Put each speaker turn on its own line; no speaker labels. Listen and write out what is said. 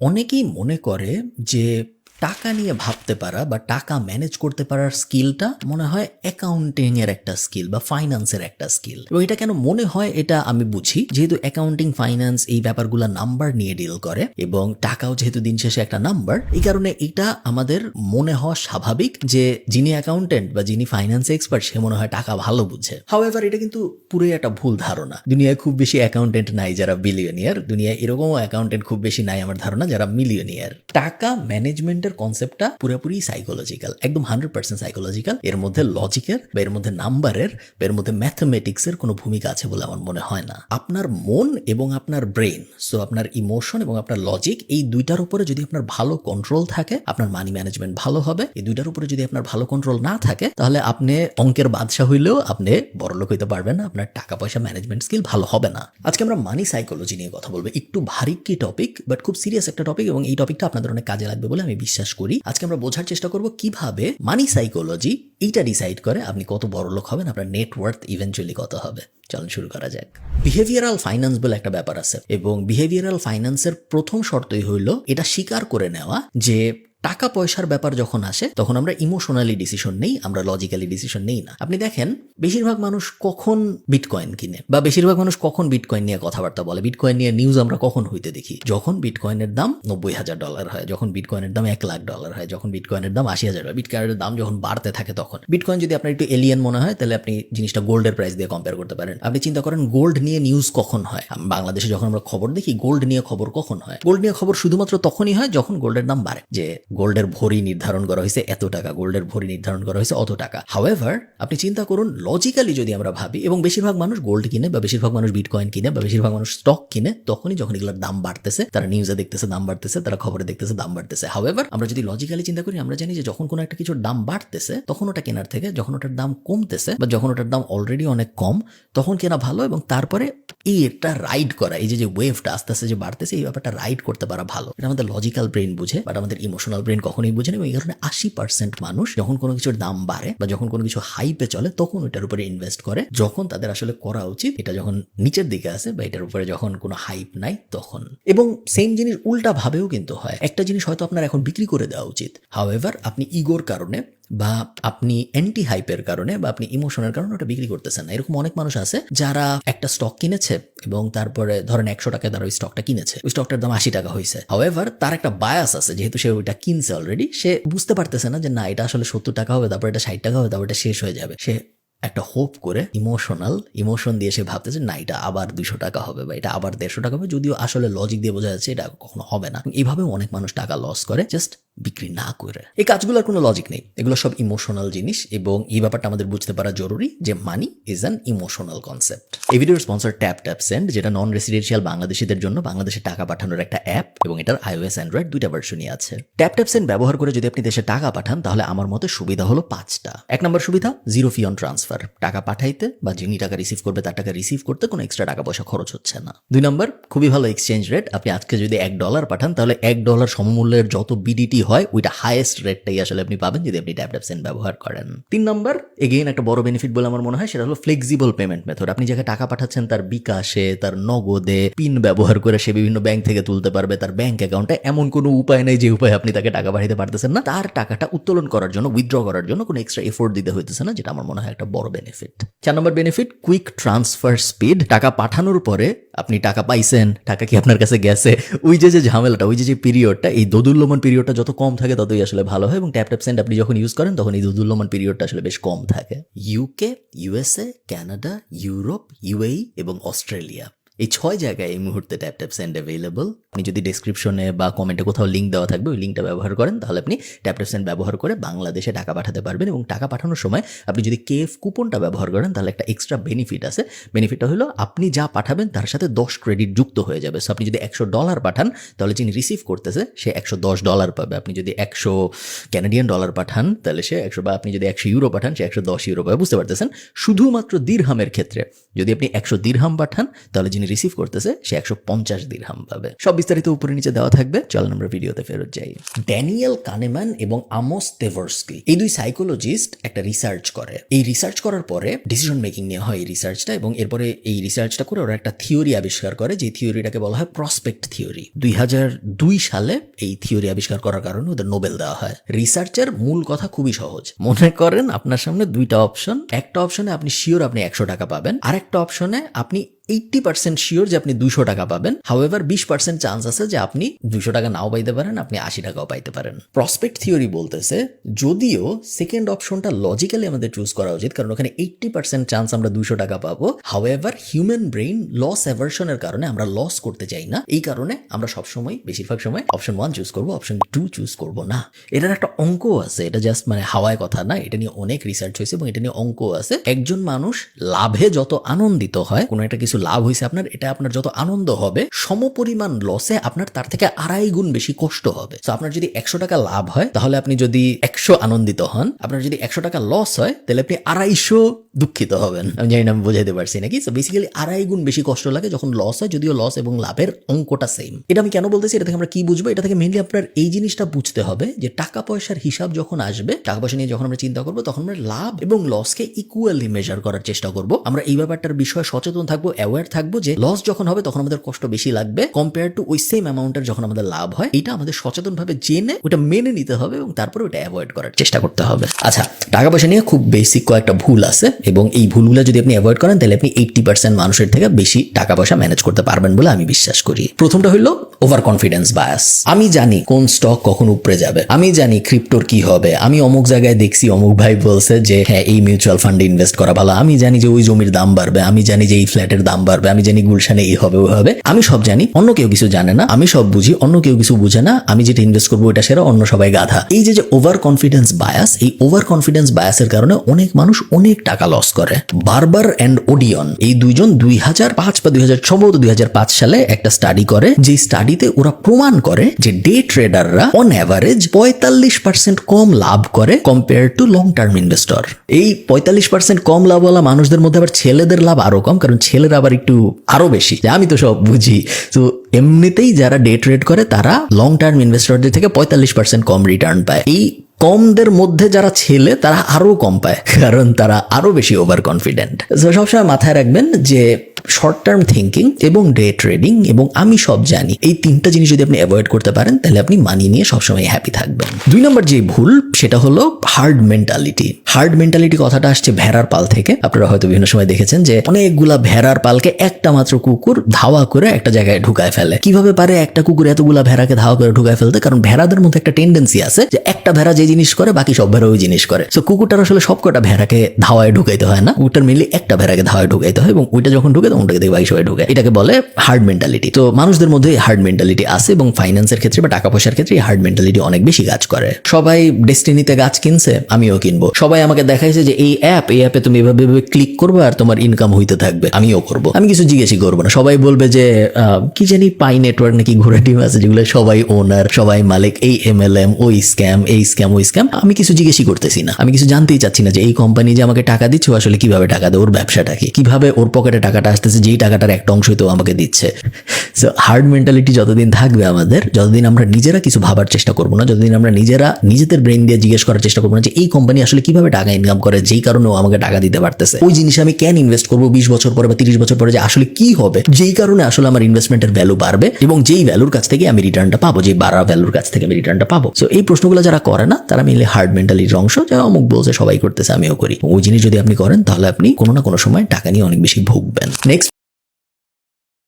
অনেকেই মনে করে যে টাকা নিয়ে ভাবতে পারা বা টাকা ম্যানেজ করতে পারার স্কিলটা মনে হয় অ্যাকাউন্টিং এর একটা স্কিল বা ফাইন্যান্সের একটা স্কিল। এবং এটা কেন মনে হয় এটা আমি বুঝি, যেহেতু অ্যাকাউন্টিং ফাইন্যান্স এই ব্যাপারগুলো নাম্বার নিয়ে ডিল করে এবং টাকাও যেহেতু দিন শেষে একটা নাম্বার, এই কারণে এটা আমাদের মনে হওয়া স্বাভাবিক যে যিনি অ্যাকাউন্টেন্ট বা যিনি ফাইন্যান্স এক্সপার্ট সে মনে হয় টাকা ভালো বুঝে। হাউএভার এটা কিন্তু পুরোই একটা ভুল ধারণা। দুনিয়ায় খুব বেশি অ্যাকাউন্টেন্ট নাই যারা বিলিয়নিয়ার, দুনিয়ায় এরকমও অ্যাকাউন্টেন্ট খুব বেশি নাই আমার ধারণা যারা মিলিয়নিয়ার। টাকা ম্যানেজমেন্টের কনসেপ্টটা পুরোপুরি সাইকোলজিক্যাল, একদম 100% সাইকোলজিক্যাল। এর মধ্যে লজিকের বা এর মধ্যে নাম্বারের বা এর মধ্যে ম্যাথমেটিক্সের কোনো ভূমিকা আছে বলে আমার মনে হয় না। আপনার মন এবং আপনার ব্রেন, সো আপনার ইমোশন এবং আপনার লজিক, এই দুইটার উপরে যদি আপনার ভালো কন্ট্রোল থাকে আপনার মানি ম্যানেজমেন্ট ভালো হবে। এই দুইটার উপরে যদি আপনার ভালো কন্ট্রোল না থাকে তাহলে আপনি অঙ্কের বাদশাহ হইলেও আপনি বড়লোক হইতে পারবেন না, আপনার টাকা পয়সা ম্যানেজমেন্ট স্কিল ভালো হবে না। আজকে আমরা মানি সাইকোলজি নিয়ে কথা বলবো। একটু ভারী কি টপিক, বাট খুব সিরিয়াস একটা টপিক এবং এই টপিকটা আপনাদের অনেক কাজে লাগবে বলে আমি বিশ্বাস করি। আজকে আমরা বোঝার চেষ্টা করব কিভাবে মানি সাইকোলজি এইটা ডিসাইড করে আপনি কত বড় লোক হবেন, আপনার নেটওয়ার্থ ইভেন্চুয়ালি কত হবে। চলুন শুরু করা যাক। বিহেভিয়ারাল ফাইন্যান্স বলে একটা ব্যাপার আছে এবং বিহেভিয়ারাল ফাইন্যান্সের প্রথম শর্তই হইল এটা স্বীকার করে নেওয়া যে টাকা পয়সার ব্যাপার যখন আসে তখন আমরা ইমোশনালি ডিসিশন নেই, আমরা লজিক্যালি ডিসিশন নেই না। আপনি দেখেন বেশিরভাগ মানুষ কখন বিটকয়েন কিনে বা বেশিরভাগ মানুষ কখন বিটকয়েন নিয়ে কথাবার্তা বলে, বিটকয়েন নিয়ে নিউজ আমরা কখন হইতে দেখি? যখন বিটকয়েনের দাম $90,000 হয়, যখন বিটকয়েনের দাম $1,00,000 হয়, যখন বিটকয়েনের দাম $80,000 হয়, বিটকয়েনের দাম যখন বাড়তে থাকে তখন। বিটকয়েন যদি আপনার একটু এলিয়েন মনে হয় তাহলে আপনি জিনিসটা গোল্ডের প্রাইস দিয়ে কম্পেয়ার করতে পারেন। আপনি চিন্তা করেন গোল্ড নিয়ে নিউজ কখন হয়? বাংলাদেশে যখন আমরা খবর দেখি গোল্ড নিয়ে খবর কখন হয়? গোল্ড নিয়ে খবর শুধুমাত্র তখনই হয় যখন গোল্ডের দাম বাড়ে, যে গোল্ডের ভরি নির্ধারণ করা হয়েছে এত টাকা, গোল্ডের ভরি নির্ধারণ করা হয়েছে অত টাকা। হাউএভার আপনি চিন্তা করুন লজিক্যালি যদি আমরা ভাবি, এবং বেশিরভাগ মানুষ গোল্ড কিনে বা বেশিরভাগ মানুষ বিটকয়েন কিনে বা বেশিরভাগ মানুষ স্টক কিনে তখনই যখন এগুলোর দাম বাড়তেছে, তারা নিউজে দেখতেছে দাম বাড়তেছে, তারা খবরে দেখতেছে দাম বাড়তেছে। হাউএভার আমরা যদি লজিক্যালি চিন্তা করি আমরা জানি যে যখন কোনো একটা কিছুর দাম বাড়তেছে তখন ওটা কেনার থেকে যখন ওটার দাম কমতেছে বা যখন ওটার দাম অলরেডি অনেক কম তখন কেনা ভালো, এবং তারপরে এটা রাইড করা, এই যে ওয়েভটা আস্তে আস্তে যে বাড়তেছে এই ব্যাপারটা রাইড করতে পারা ভালো। এটা আমাদের লজিক্যাল ব্রেন বুঝে, বাট আমাদের ইমোশনাল ব্রেন কখনোই বুঝে না। এই কারণে 80% মানুষ যখন কোনো কিছুর দাম বাড়ে বা যখন কোনো কিছু হাইপে চলে তখন ওইটার উপরে ইনভেস্ট করে, যখন তাদের আসলে করা উচিত এটা যখন নিচের দিকে আছে বা এটার উপরে যখন কোনো হাইপ নাই তখন। এবং সেম জিনিস উল্টা ভাবেও কিন্তু হয়। একটা জিনিস হয়তো আপনার এখন বিক্রি করে দেওয়া উচিত, হাউএভার আপনি ইগোর কারণে বা আপনি অ্যান্টি হাইপের কারণে বা আপনি ইমোশনের কারণে ওটা বিক্রি করতেছেন না। এরকম অনেক মানুষ আছে যারা একটা স্টক কিনেছে এবং তারপরে ধরেন 100 টাকায় তারা ওই স্টকটা কিনেছে, ওই স্টকটার দাম 80 টাকা হয়েছে। হাউএভার তার একটা বায়াস আছে, যেহেতু সে ওইটা কিনছে অলরেডি, সে বুঝতে পারতেছে না যে না এটা আসলে 70 টাকা হবে, তারপর এটা 60 টাকা হবে, তারপর এটা শেষ হয়ে যাবে। সে একটা হোপ করে ইমোশন দিয়ে সে ভাবতেছে না এটা আবার 200 টাকা হবে বা এটা আবার 150 টাকা হবে, যদিও আসলে লজিক দিয়ে বোঝা যাচ্ছে এটা কখনো হবে না। এইভাবেও অনেক মানুষ টাকা লস করে জাস্ট বিক্রি না করে। এই কাজগুলোর কোনো লজিক নেই, এগুলো সব ইমোশনাল জিনিস এবং এই ব্যাপারটা আমাদের বুঝতে পারা জরুরি যে money is an emotional concept. এই ভিডিওর স্পন্সর TapTapSend, যেটা নন রেসিডেন্সিয়াল বাংলাদেশিদের জন্য বাংলাদেশে টাকা পাঠানোর একটা অ্যাপ এবং এটার iOS অ্যান্ড্রয়েড দুইটা ভার্সনই আছে। TapTapSend ব্যবহার করে যদি আপনি দেশে টাকা পাঠান তাহলে আমার মতে সুবিধা হলো 5টা। 1 নম্বর সুবিধা, জিরো ফি অন ট্রান্সফার। টাকা পাঠাইতে বা যিনি টাকা রিসিভ করবে তার টাকা রিসিভ করতে কোনো এক্সট্রা টাকা পয়সা খরচ হচ্ছে না। 2 নম্বর, খুবই ভালো এক্সচেঞ্জ রেট। আপনি আজকে যদি $1 পাঠান তাহলে $1 সমমূল্যের যত বিডিটি হয় ওইটা হাইয়েস্ট রেটটাই আসলে আপনি পাবেন যদি আপনি TapTapSend ব্যবহার করেন। 3 নম্বর, এগেইন একটা বড় বেনিফিট বলে আমার মনে হয়, সেটা হলো ফ্লেক্সিবল পেমেন্ট মেথড। আপনি যাকে টাকা পাঠাচ্ছেন তার বিকাশে, তার নগদে, পিন ব্যবহার করে সে বিভিন্ন ব্যাংক থেকে তুলতে পারবে তার ব্যাংক অ্যাকাউন্টে। এমন কোনো উপায় নেই যে উপায় আপনি তাকে টাকা পাঠাতে পারতেছেন না। তার টাকাটা উত্তোলন করার জন্য, উইথড্র করার জন্য কোনো এক্সট্রা এফোর্ট দিতে হইতেছে না, যেটা আমার মনে হয় একটা বড় বেনিফিট। 4 নম্বর বেনিফিট, কুইক ট্রান্সফার স্পিড। টাকা পাঠানোর পরে আপনি টাকা পাইছেন, টাকা কি আপনার কাছে গেছে, ওই যে ঝামেলাটা, ওই যে পিরিয়ডটা, এই দোদুল্যমান পিরিয়ডটা যত কম থাকে ততই আসলে ভালো হয়। এবং TapTapSend আপনি যখন ইউজ করেন তখন এই দোদুল্যমান পিরিয়ডটা আসলে বেশ কম থাকে। UK, USA, Canada, Europe, UAE এবং অস্ট্রেলিয়া, এই 6 জায়গায় এই মুহূর্তে TapTapSend অ্যাভেলেবল। আপনি যদি ডেসক্রিপশনে বা কমেন্টে কোথাও লিঙ্ক দেওয়া থাকবে ওই লিঙ্কটা ব্যবহার করেন তাহলে আপনি TapTapSend ব্যবহার করে বাংলাদেশে টাকা পাঠাতে পারবেন। এবং টাকা পাঠানোর সময় আপনি যদি KF কুপনটা ব্যবহার করেন তাহলে একটা এক্সট্রা বেনিফিট আছে। বেনিফিটটা হলো আপনি যা পাঠাবেন তার সাথে 10 ক্রেডিট যুক্ত হয়ে যাবে। সো আপনি যদি $100 পাঠান তাহলে যিনি রিসিভ করতেছে সে $110 পাবে। আপনি যদি 100 কানাডিয়ান ডলার পাঠান তাহলে সে 100, বা আপনি যদি 100 ইউরো পাঠান সে 110 ইউরো পাবে। বুঝতে পারতেছেন? শুধুমাত্র দিরহামের ক্ষেত্রে যদি আপনি 100 দিরহাম পাঠান তাহলে যিনি যিনি রিসিভ করতেছে সে 150 দিরহাম পাবে। সব বিস্তারিত উপরে নিচে দেওয়া থাকবে, চলেন আমরা ভিডিওতে ফেরত যাই। ড্যানিয়েল কানেমান এবং আমোস তেভরস্কি এই দুই সাইকোলজিস্ট একটা রিসার্চ করে। এই রিসার্চ করার পরে ডিসিশন মেকিং নিয়ে হয় এই রিসার্চটা, এবং এরপরে এই রিসার্চটা করে ওরা একটা থিওরি আবিষ্কার করে, যে থিওরিটাকে বলা হয় প্রসপেক্ট থিওরি। 2002 সালে এই থিওরি আবিষ্কার করার কারণে ওদের নোবেল দেওয়া হয়। রিসার্চের মূল কথা খুবই সহজ। মনে করেন আপনার সামনে দুইটা অপশন, একটা অপশনে আপনি শিওর আপনি 100 টাকা পাবেন, আর একটা অপশনে আপনি 80% শিওর যে আপনি 200 টাকা পাবেন। হাউএভার 20% চান্স আছে যে আপনি 200 টাকা নাও পাইতে পারেন, আপনি 80 টাকাও পাইতে পারেন। প্রসপেক্ট থিওরি বলতেছে যদিও সেকেন্ড অপশনটা লজিক্যালি আমাদের চুজ করা উচিত, কারণ ওখানে 80% চান্স আমরা 200 টাকা পাবো। হাউএভার হিউম্যান ব্রেইন লস অ্যাভারশনের কারণে আমরা লস করতে চাই না, এই কারণে আমরা সবসময় বেশিরভাগ সময় অপশন 1 চুজ করবো, অপশন 2 চুজ করবো না। এটার একটা অঙ্ক আছে, এটা জাস্ট মানে হাওয়ায় কথা না, এটা নিয়ে অনেক রিসার্চ হয়েছে এবং এটা নিয়ে অঙ্ক আছে। একজন মানুষ লাভে যত আনন্দিত হয়, কোনো একটা কিছু লাভ হয়েছে আপনার, এটা আপনার যত আনন্দ হবে, সমপরিমাণ লসে আপনার তার থেকে 2.5 গুণ বেশি কষ্ট হবে। তো আপনার যদি 100 টাকা লাভ হয়, তাহলে আপনি যদি 100 আনন্দিত হন, আপনার যদি 100 টাকা লস হয়, তাহলে আপনি 250 দুঃখিত হবেন। আমি জানি না আমি বোঝাইতে পারছি নাকি। সো বেসিক্যালি 2.5 গুণ বেশি কষ্ট লাগে যখন লস হয়, যদিও লস এবং লাভের অঙ্কটা সেম। এটা আমি কেন বলতেছি, এটা থেকে আমরা কি বুঝবো? এটা থেকে মেইনলি আপনার এই জিনিসটা বুঝতে হবে যে টাকা পয়সার হিসাব যখন আসবে, টাকা পয়সা নিয়ে যখন আমরা চিন্তা করবো, তখন আমরা লাভ এবং লসকে ইকুয়ালি মেজার করার চেষ্টা করবো। আমরা এই ব্যাপারটার বিষয়ে সচেতন থাকবো, অ্যাওয়্যার থাকবো যে লস যখন হবে তখন আমাদের কষ্ট বেশি লাগবে কম্পেয়ার টু ওই সেম অ্যামাউন্টের যখন আমাদের লাভ হয়। এটা আমাদের সচেতনভাবে জেনে ওটা মেনে নিতে হবে এবং তারপরে ওটা অ্যাভয়েড করার চেষ্টা করতে হবে। আচ্ছা, টাকা পয়সা নিয়ে খুব বেসিক কয়েকটা ভুল আছে, এবং এই ভুলগুলো যদি আপনি অ্যাভয়েড করেন তাহলে আপনি 80% মানুষের থেকে বেশি টাকা পয়সা ম্যানেজ করতে পারবেন বলে আমি বিশ্বাস করি। প্রথমটা হলো ওভার কনফিডেন্স বায়াস। আমি জানি কোন স্টক কখন উপরে যাবে, আমি জানি ক্রিপ্টোর কি হবে, আমি অমুক জায়গায় দেখছি অমুক ভাই বলছে যে হ্যাঁ এই মিউচুয়াল ফান্ডে ইনভেস্ট করা ভালো, আমি জানি যে ওই জমির দাম বাড়বে, আমি জানি যে এই ফ্ল্যাটের দাম বাড়বে, আমি জানি গুলশানে এই হবে ওই হবে। আমি সব জানি, অন্য কেউ কিছু জানে না। আমি সব বুঝি, অন্য কেউ কিছু বুঝে না। আমি যেটা ইনভেস্ট করবো এটা সেরা, অন্য সবাই গাধা। এই যে ওভার কনফিডেন্স বায়াস, এই ওভার কনফিডেন্স বায়াসের কারণে অনেক মানুষ অনেক টাকা লস করে। বারবার এন্ড ওডিয়ন এই দুইজন 2005 বা 2005 সালে একটা স্টাডি করে, যে স্টাডিতে ওরা প্রমাণ করে যে ডে ট্রেডাররা অন অ্যাভারেজ 45% কম লাভ করে compare to long term investor. এই 45% কম লাভওয়ালা মানুষদের মধ্যে আবার ছেলেদের লাভ আরো কম, কারণ ছেলেরা আবার একটু আরো বেশি, আমি তো সব বুঝি। তো এমনিতেই যারা ডে ট্রেড করে তারা লং টার্ম ইনভেস্টরদের থেকে 45% কম রিটার্ন পায়। এই কমদের মধ্যে যারা ছেলে তারা আরো কম পায়, কারণ তারা আরো বেশি ওভার কনফিডেন্ট। সবসময় মাথায় রাখবেন যে শর্ট টার্ম থিঙ্কিং এবং ডে ট্রেডিং এবং আমি সব জানি, এই তিনটা জিনিস যদি আপনি অ্যাভয়েড করতে পারেন তাহলে আপনি মানি নিয়ে সবসময় হ্যাপি থাকবেন। 2 নম্বর যে ভুল, সেটা হলো হার্ড মেন্টালিটি। হার্ড মেন্টালিটি কথাটা আসছে ভেড়ার পাল থেকে। আপনারা হয়তো বিভিন্ন সময় দেখেছেন যে অনেকগুলা ভেড়ার পালকে একটা মাত্র কুকুর ধাওয়া করে একটা জায়গায় ঢুকায় ফেলে। কিভাবে পারে একটা কুকুর এতগুলা ভেড়াকে ধাওয়া করে ঢুকায় ফেলতে? কারণ ভেড়াদের মধ্যে একটা টেন্ডেন্সি আছে যে একটা ভেড়া যে জিনিস করে বাকি সব ভেড়া ওই জিনিস করে। সো কুকুরটার আসলে সবকটা ভেড়াকে ধাওয়ায় ঢুকাইতে হয় না, কুকুরটার মেনলি একটা ভেড়াকে ধাওয়ায় ঢুকাইতে হয়, এবং ওইটা যখন ঢুকে তখন ওটাকে বাকি সবাই ঢুকে। এটাকে বলে হার্ড মেন্টালিটি। তো মানুষদের মধ্যে হার্ড মেন্টালিটি আছে, এবং ফাইন্যান্সের ক্ষেত্রে বা টাকা পয়সার ক্ষেত্রে হার্ড মেন্টালিটি অনেক বেশি কাজ করে। সবাই ডেস্টিনিতে গাছ কিনছে, আমিও কিনবো। সবাই আমাকে দেখাইছে যে এই অ্যাপে তুমি এভাবে ক্লিক করবে আর তোমার ইনকাম হইতে থাকবে, আমিও করবো। আমি কিছু জিজ্ঞেসই করবো না। সবাই বলবে যে কি জানি পাই নেটওয়ার্ক নাকি ঘোরা টিম আছে, যেগুলো সবাই ওনার, সবাই মালিক, এই MLM, ওই স্ক্যাম, এই স্ক্যাম, ওই স্ক্যাম। আমি কিছু জিজ্ঞেসই করতেছি না, আমি কিছু জানতেই চাচ্ছি না যে এই কোম্পানি যে আমাকে টাকা দিচ্ছে আসলে কিভাবে টাকা দেয়, ওর ব্যবসাটা কি, কিভাবে ওর পকেটে টাকাটা আসতেছে, যেই টাকাটার একটা অংশ তো আমাকে দিচ্ছে। সো হার্ড মেন্টালিটি যতদিন থাকবে আমাদের, যতদিন আমরা নিজেরা কিছু ভাবার চেষ্টা করবো না, যতদিন আমরা নিজেরা নিজেদের ব্রেন দিয়ে জিজ্ঞেস করার চেষ্টা করবো না যে এই কোম্পানি আসলে কিভাবে টাকা ইনকাম করে, যেই কারণে ও আমাকে টাকা দিতে পারতেছে, ওই জিনিসে আমি কেন ইনভেস্ট করবো 20 বছর পরে বা 30 বছর পরে, যে আসলে কি হবে, যেই কারণে আসলে আমার ইনভেস্টমেন্টের ভ্যালু বাড়বে এবং যেই ভ্যালুর কাছ থেকে আমি রিটার্নটা পাবো, যে বাড়া ভ্যালুর কাছ থেকে আমি রিটার্নটা পাবো। সো এই প্রশ্নগুলো যারা করে না তারা মেনলি হার্ড মেন্টালিটির অংশ, যারা অমুক বলছে সবাই করতেছে আমিও করি। ওই জিনিস যদি আপনি করেন তাহলে আপনি কোনো না কোনো সময় টাকা নিয়ে অনেক বেশি ভুগবেন। নেক্সট